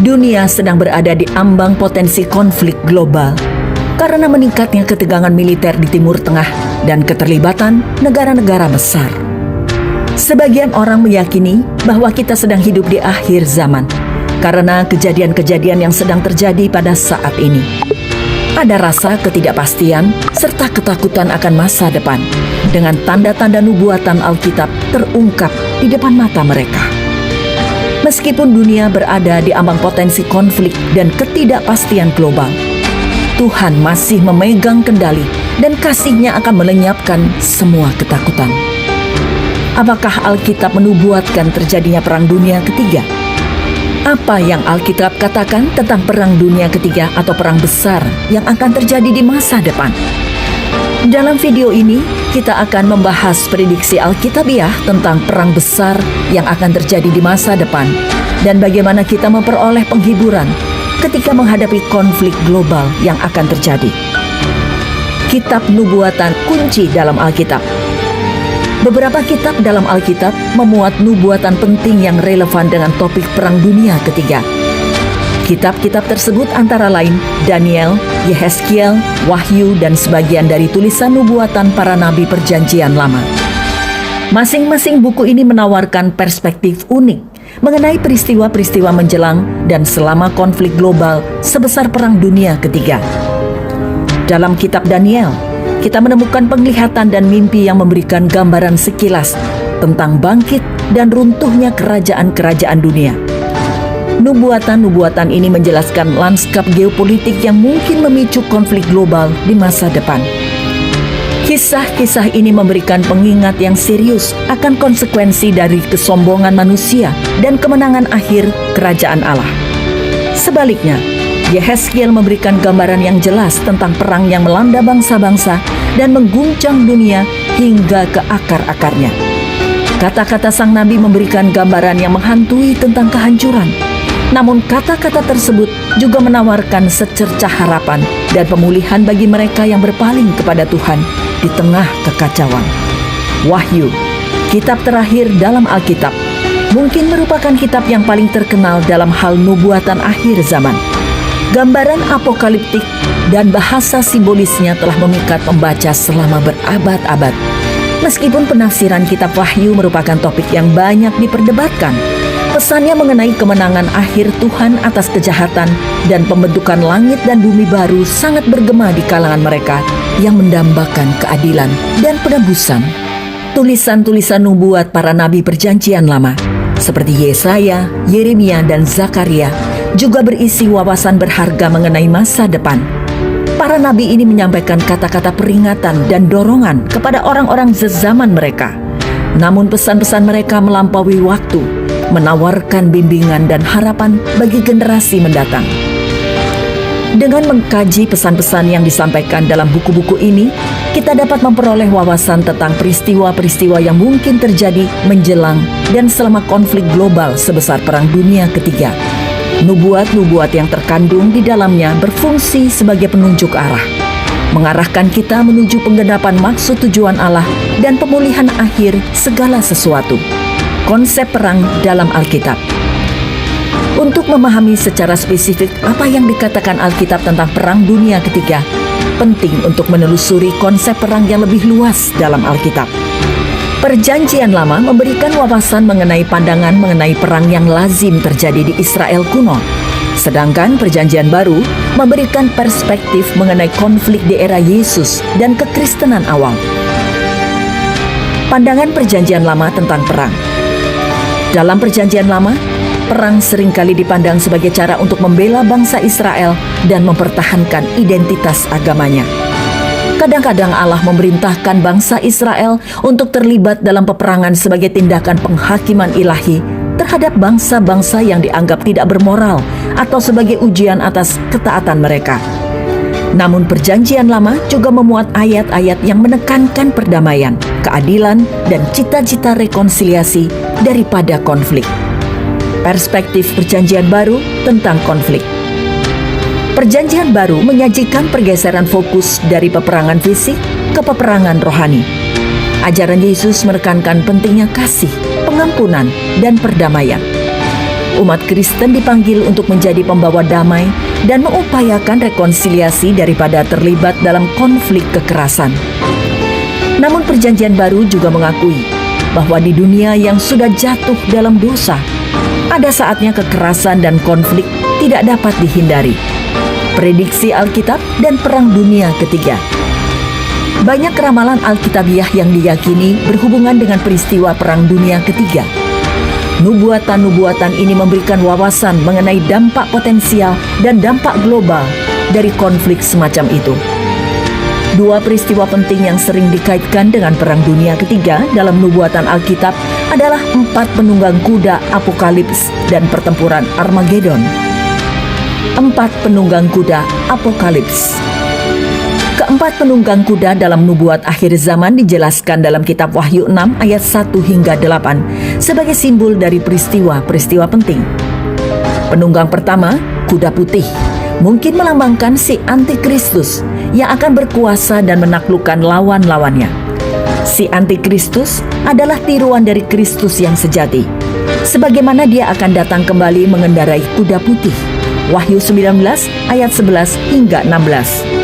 Dunia sedang berada di ambang potensi konflik global karena meningkatnya ketegangan militer di Timur Tengah dan keterlibatan negara-negara besar. Sebagian orang meyakini bahwa kita sedang hidup di akhir zaman karena kejadian-kejadian yang sedang terjadi pada saat ini. Ada rasa ketidakpastian serta ketakutan akan masa depan dengan tanda-tanda nubuatan Alkitab terungkap di depan mata mereka. Meskipun dunia berada di ambang potensi konflik dan ketidakpastian global, Tuhan masih memegang kendali dan kasih-Nya akan melenyapkan semua ketakutan. Apakah Alkitab menubuatkan terjadinya Perang Dunia Ketiga? Apa yang Alkitab katakan tentang Perang Dunia Ketiga atau perang besar yang akan terjadi di masa depan? Dalam video ini, kita akan membahas prediksi Alkitabiah tentang perang besar yang akan terjadi di masa depan dan bagaimana kita memperoleh penghiburan ketika menghadapi konflik global yang akan terjadi. Kitab nubuatan kunci dalam Alkitab. Beberapa kitab dalam Alkitab memuat nubuatan penting yang relevan dengan topik Perang Dunia Ketiga. Kitab-kitab tersebut antara lain Daniel, Yehezkiel, Wahyu, dan sebagian dari tulisan nubuatan para nabi Perjanjian Lama. Masing-masing buku ini menawarkan perspektif unik mengenai peristiwa-peristiwa menjelang dan selama konflik global sebesar Perang Dunia Ketiga. Dalam kitab Daniel, kita menemukan penglihatan dan mimpi yang memberikan gambaran sekilas tentang bangkit dan runtuhnya kerajaan-kerajaan dunia. Nubuatan-nubuatan ini menjelaskan lanskap geopolitik yang mungkin memicu konflik global di masa depan. Kisah-kisah ini memberikan pengingat yang serius akan konsekuensi dari kesombongan manusia dan kemenangan akhir kerajaan Allah. Sebaliknya, Yehezkiel memberikan gambaran yang jelas tentang perang yang melanda bangsa-bangsa dan mengguncang dunia hingga ke akar-akarnya. Kata-kata sang nabi memberikan gambaran yang menghantui tentang kehancuran. Namun kata-kata tersebut juga menawarkan secercah harapan dan pemulihan bagi mereka yang berpaling kepada Tuhan di tengah kekacauan. Wahyu, kitab terakhir dalam Alkitab, mungkin merupakan kitab yang paling terkenal dalam hal nubuatan akhir zaman. Gambaran apokaliptik dan bahasa simbolisnya telah memikat pembaca selama berabad-abad. Meskipun penafsiran kitab Wahyu merupakan topik yang banyak diperdebatkan, pesannya mengenai kemenangan akhir Tuhan atas kejahatan dan pembentukan langit dan bumi baru sangat bergema di kalangan mereka yang mendambakan keadilan dan penebusan. Tulisan-tulisan nubuat para nabi Perjanjian Lama, seperti Yesaya, Yeremia, dan Zakaria, juga berisi wawasan berharga mengenai masa depan. Para nabi ini menyampaikan kata-kata peringatan dan dorongan kepada orang-orang sezaman mereka. Namun pesan-pesan mereka melampaui waktu, menawarkan bimbingan dan harapan bagi generasi mendatang. Dengan mengkaji pesan-pesan yang disampaikan dalam buku-buku ini, kita dapat memperoleh wawasan tentang peristiwa-peristiwa yang mungkin terjadi menjelang dan selama konflik global sebesar Perang Dunia Ketiga. Nubuat-nubuat yang terkandung di dalamnya berfungsi sebagai penunjuk arah, mengarahkan kita menuju penggenapan maksud tujuan Allah dan pemulihan akhir segala sesuatu. Konsep perang dalam Alkitab. Untuk memahami secara spesifik apa yang dikatakan Alkitab tentang Perang Dunia Ketiga, penting untuk menelusuri konsep perang yang lebih luas dalam Alkitab. Perjanjian Lama memberikan wawasan mengenai pandangan mengenai perang yang lazim terjadi di Israel kuno. Sedangkan Perjanjian Baru memberikan perspektif mengenai konflik di era Yesus dan kekristenan awal. Pandangan Perjanjian Lama tentang perang. Dalam Perjanjian Lama, perang seringkali dipandang sebagai cara untuk membela bangsa Israel dan mempertahankan identitas agamanya. Kadang-kadang Allah memerintahkan bangsa Israel untuk terlibat dalam peperangan sebagai tindakan penghakiman ilahi terhadap bangsa-bangsa yang dianggap tidak bermoral atau sebagai ujian atas ketaatan mereka. Namun Perjanjian Lama juga memuat ayat-ayat yang menekankan perdamaian, keadilan, dan cita-cita rekonsiliasi daripada konflik. Perspektif Perjanjian Baru tentang konflik. Perjanjian Baru menyajikan pergeseran fokus dari peperangan fisik ke peperangan rohani. Ajaran Yesus menekankan pentingnya kasih, pengampunan, dan perdamaian. umat Kristen dipanggil untuk menjadi pembawa damai dan mengupayakan rekonsiliasi daripada terlibat dalam konflik kekerasan. Namun Perjanjian Baru juga mengakui bahwa di dunia yang sudah jatuh dalam dosa, ada saatnya kekerasan dan konflik tidak dapat dihindari. Prediksi Alkitab dan Perang Dunia Ketiga. Banyak ramalan Alkitabiah yang diyakini berhubungan dengan peristiwa Perang Dunia Ketiga. Nubuatan-nubuatan ini memberikan wawasan mengenai dampak potensial dan dampak global dari konflik semacam itu. Dua peristiwa penting yang sering dikaitkan dengan Perang Dunia Ketiga dalam nubuatan Alkitab adalah 4 penunggang kuda Apokalips dan pertempuran Armageddon. 4 penunggang kuda Apokalips. Keempat penunggang kuda dalam nubuat akhir zaman dijelaskan dalam kitab Wahyu 6 ayat 1 hingga 8 sebagai simbol dari peristiwa-peristiwa penting. Penunggang pertama, kuda putih, mungkin melambangkan si Antikristus yang akan berkuasa dan menaklukkan lawan-lawannya. Si Antikristus adalah tiruan dari Kristus yang sejati, sebagaimana dia akan datang kembali mengendarai kuda putih. Wahyu 19 ayat 11 hingga 16.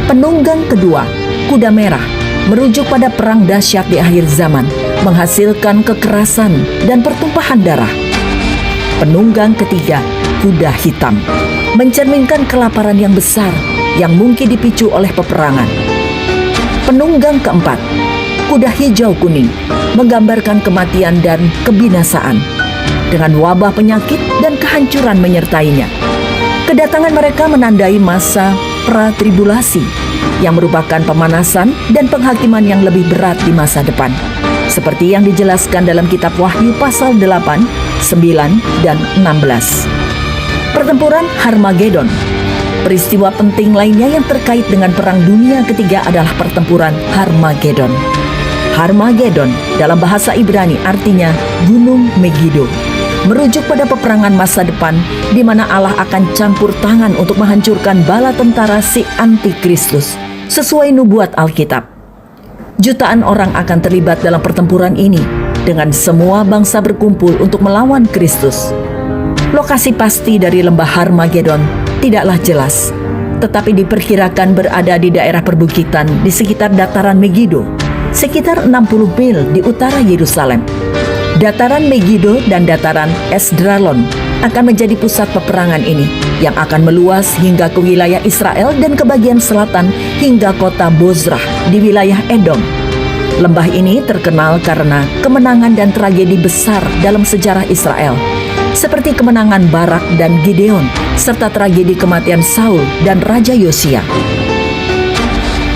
Penunggang kedua, kuda merah, merujuk pada perang dahsyat di akhir zaman, menghasilkan kekerasan dan pertumpahan darah. Penunggang ketiga, kuda hitam, mencerminkan kelaparan yang besar yang mungkin dipicu oleh peperangan. Penunggang keempat, kuda hijau kuning, menggambarkan kematian dan kebinasaan, dengan wabah penyakit dan kehancuran menyertainya. Kedatangan mereka menandai masa pra-tribulasi yang merupakan pemanasan dan penghakiman yang lebih berat di masa depan, seperti yang dijelaskan dalam kitab Wahyu pasal 8, 9, dan 16. Pertempuran Harmageddon. Peristiwa penting lainnya yang terkait dengan Perang Dunia Ketiga adalah pertempuran Harmageddon. Harmageddon dalam bahasa Ibrani artinya Gunung Megido, merujuk pada peperangan masa depan di mana Allah akan campur tangan untuk menghancurkan bala tentara si Antikristus sesuai nubuat Alkitab. Jutaan orang akan terlibat dalam pertempuran ini dengan semua bangsa berkumpul untuk melawan Kristus. Lokasi pasti dari lembah Harmageddon tidaklah jelas, tetapi diperkirakan berada di daerah perbukitan di sekitar dataran Megido, sekitar 60 mil di utara Yerusalem. Dataran Megido dan dataran Esdralon akan menjadi pusat peperangan ini yang akan meluas hingga ke wilayah Israel dan ke bagian selatan hingga kota Bozrah di wilayah Edom. Lembah ini terkenal karena kemenangan dan tragedi besar dalam sejarah Israel, seperti kemenangan Barak dan Gideon, serta tragedi kematian Saul dan Raja Yosia.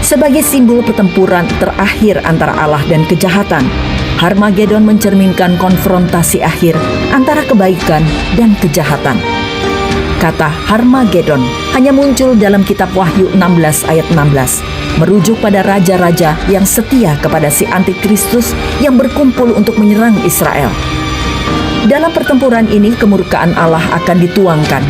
Sebagai simbol pertempuran terakhir antara Allah dan kejahatan, Harmageddon mencerminkan konfrontasi akhir antara kebaikan dan kejahatan. Kata Harmageddon hanya muncul dalam kitab Wahyu 16 ayat 16, merujuk pada raja-raja yang setia kepada si Antikristus yang berkumpul untuk menyerang Israel. Dalam pertempuran ini kemurkaan Allah akan dituangkan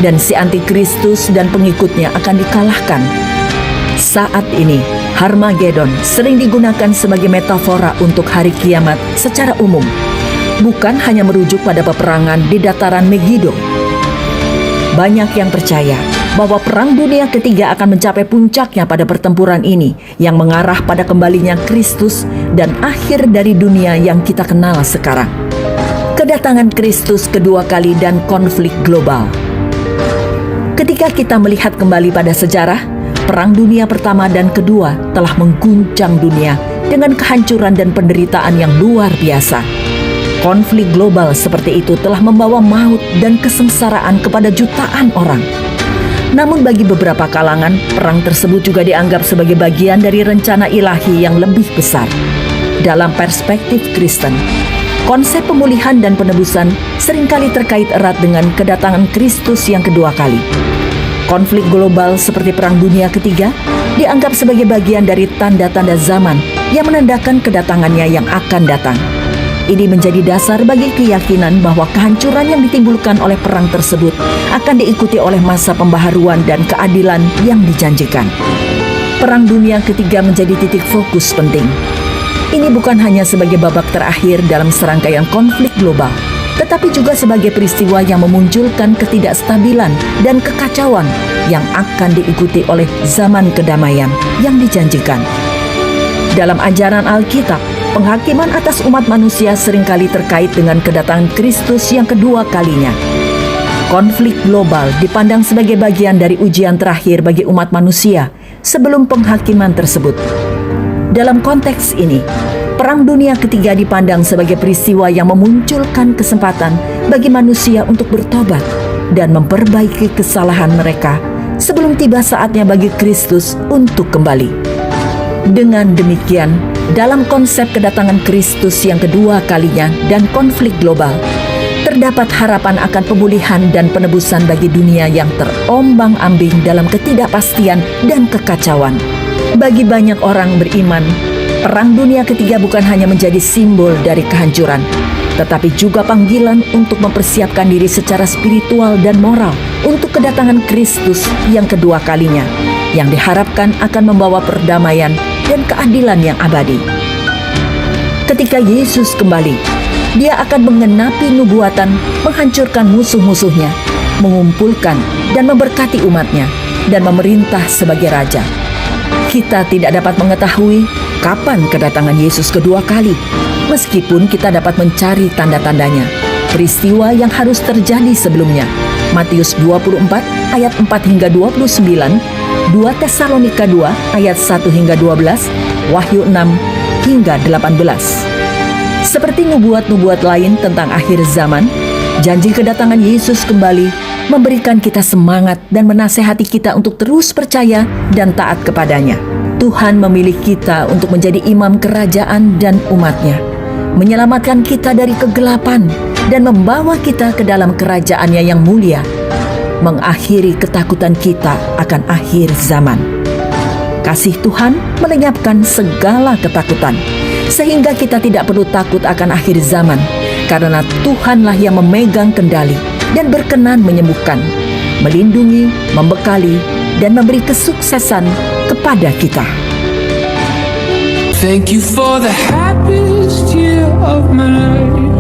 dan si Antikristus dan pengikutnya akan dikalahkan. Saat ini, Harmageddon sering digunakan sebagai metafora untuk hari kiamat secara umum, bukan hanya merujuk pada peperangan di dataran Megido. Banyak yang percaya bahwa Perang Dunia Ketiga akan mencapai puncaknya pada pertempuran ini yang mengarah pada kembalinya Kristus dan akhir dari dunia yang kita kenal sekarang. Kedatangan Kristus kedua kali dan konflik global. Ketika kita melihat kembali pada sejarah, Perang Dunia Pertama dan Kedua telah mengguncang dunia dengan kehancuran dan penderitaan yang luar biasa. Konflik global seperti itu telah membawa maut dan kesengsaraan kepada jutaan orang. Namun bagi beberapa kalangan, perang tersebut juga dianggap sebagai bagian dari rencana ilahi yang lebih besar. Dalam perspektif Kristen, konsep pemulihan dan penebusan seringkali terkait erat dengan kedatangan Kristus yang kedua kali. Konflik global seperti Perang Dunia Ketiga dianggap sebagai bagian dari tanda-tanda zaman yang menandakan kedatangannya yang akan datang. Ini menjadi dasar bagi keyakinan bahwa kehancuran yang ditimbulkan oleh perang tersebut akan diikuti oleh masa pembaharuan dan keadilan yang dijanjikan. Perang Dunia Ketiga menjadi titik fokus penting. Ini bukan hanya sebagai babak terakhir dalam serangkaian konflik global, tetapi tetapi juga sebagai peristiwa yang memunculkan ketidakstabilan dan kekacauan yang akan diikuti oleh zaman kedamaian yang dijanjikan. Dalam ajaran Alkitab, penghakiman atas umat manusia seringkali terkait dengan kedatangan Kristus yang kedua kalinya. Konflik global dipandang sebagai bagian dari ujian terakhir bagi umat manusia sebelum penghakiman tersebut. Dalam konteks ini, Perang Dunia Ketiga dipandang sebagai peristiwa yang memunculkan kesempatan bagi manusia untuk bertobat dan memperbaiki kesalahan mereka sebelum tiba saatnya bagi Kristus untuk kembali. Dengan demikian, dalam konsep kedatangan Kristus yang kedua kalinya dan konflik global, terdapat harapan akan pemulihan dan penebusan bagi dunia yang terombang-ambing dalam ketidakpastian dan kekacauan. Bagi banyak orang beriman, Perang Dunia Ketiga bukan hanya menjadi simbol dari kehancuran, tetapi juga panggilan untuk mempersiapkan diri secara spiritual dan moral untuk kedatangan Kristus yang kedua kalinya, yang diharapkan akan membawa perdamaian dan keadilan yang abadi. Ketika Yesus kembali, Dia akan menggenapi nubuatan, menghancurkan musuh-musuhnya, mengumpulkan dan memberkati umatnya, dan memerintah sebagai Raja. Kita tidak dapat mengetahui kapan kedatangan Yesus kedua kali, meskipun kita dapat mencari tanda-tandanya, peristiwa yang harus terjadi sebelumnya. Matius 24 ayat 4 hingga 29, 2 Tesalonika 2 ayat 1 hingga 12, Wahyu 6 hingga 18. Seperti nubuat-nubuat lain tentang akhir zaman, janji kedatangan Yesus kembali memberikan kita semangat dan menasehati kita untuk terus percaya dan taat kepadanya. Tuhan memilih kita untuk menjadi imam kerajaan dan umatnya, menyelamatkan kita dari kegelapan dan membawa kita ke dalam kerajaannya yang mulia, mengakhiri ketakutan kita akan akhir zaman. Kasih Tuhan melenyapkan segala ketakutan, sehingga kita tidak perlu takut akan akhir zaman, karena Tuhanlah yang memegang kendali dan berkenan menyembuhkan, melindungi, membekali, dan memberi kesuksesan kepada kita. Thank you for the happiest year of my life.